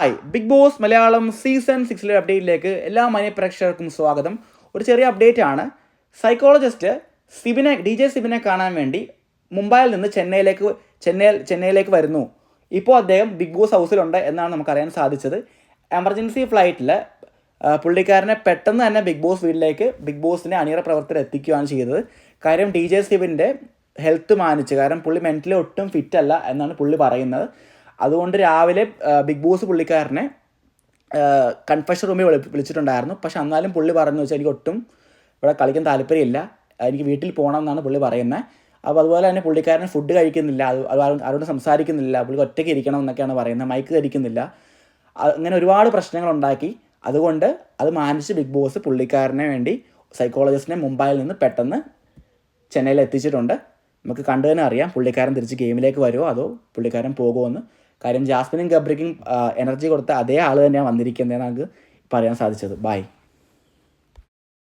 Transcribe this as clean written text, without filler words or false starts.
Hi, Bigg Boss Malayalam season 6 അപ്ഡേറ്റിലേക്ക് എല്ലാ മാന്യ പ്രേക്ഷകർക്കും സ്വാഗതം. ഒരു ചെറിയ അപ്ഡേറ്റ് ആണ്. സൈക്കോളജിസ്റ്റ് DJ സിബിനെ കാണാൻ വേണ്ടി മുംബൈയിൽ നിന്ന് ചെന്നൈയിലേക്ക് വരുന്നു. ഇപ്പോൾ അദ്ദേഹം ബിഗ് ബോസ് ഹൗസിലുണ്ട് എന്നാണ് നമുക്കറിയാൻ സാധിച്ചത്. എമർജൻസി ഫ്ലൈറ്റിൽ പുള്ളിക്കാരനെ പെട്ടെന്ന് തന്നെ ബിഗ് ബോസിനെ അണിയറ പ്രവർത്തകർ എത്തിക്കുകയാണ് ചെയ്തത്. കാര്യം DJ സിബിൻ്റെ ഹെൽത്ത് മാനിച്ച്, കാരണം പുള്ളി മെൻ്റലി ഒട്ടും ഫിറ്റല്ല എന്നാണ് പുള്ളി പറയുന്നത്. അതുകൊണ്ട് രാവിലെ ബിഗ് ബോസ് പുള്ളിക്കാരനെ കൺഫെഷൻ റൂമിൽ വിളിച്ചിട്ടുണ്ടായിരുന്നു. പക്ഷെ എന്നാലും പുള്ളി പറഞ്ഞു വെച്ചാൽ എനിക്ക് ഒട്ടും ഇവിടെ കളിക്കാൻ താല്പര്യമില്ല, എനിക്ക് വീട്ടിൽ പോകണം എന്നാണ് പുള്ളി പറയുന്നത്. അപ്പോൾ അതുപോലെ തന്നെ പുള്ളിക്കാരൻ ഫുഡ് കഴിക്കുന്നില്ല, ആരോടും സംസാരിക്കുന്നില്ല, പുള്ളി ഒറ്റയ്ക്ക് ഇരിക്കണം എന്നൊക്കെയാണ് പറയുന്നത്, മൈക്ക് ധരിക്കുന്നില്ല. അങ്ങനെ ഒരുപാട് പ്രശ്നങ്ങളുണ്ടാക്കി. അതുകൊണ്ട് അത് മാനിച്ച് ബിഗ് ബോസ് പുള്ളിക്കാരനെ വേണ്ടി സൈക്കോളജിസ്റ്റിനെ മുംബൈയിൽ നിന്ന് പെട്ടെന്ന് ചെന്നൈയിൽ എത്തിച്ചിട്ടുണ്ട്. നമുക്ക് കണ്ടു തന്നെ അറിയാം പുള്ളിക്കാരൻ തിരിച്ച് ഗെയിമിലേക്ക് വരുമോ അതോ പുള്ളിക്കാരൻ പോകുമെന്ന്. കാര്യം ജാസ്മിനും ഗബ്രിക്കും എനർജി കൊടുത്ത അതേ ആൾ തന്നെയാണ് വന്നിരിക്കുന്നതെന്ന് നമുക്ക് പറയാൻ സാധിച്ചത്. ബൈ.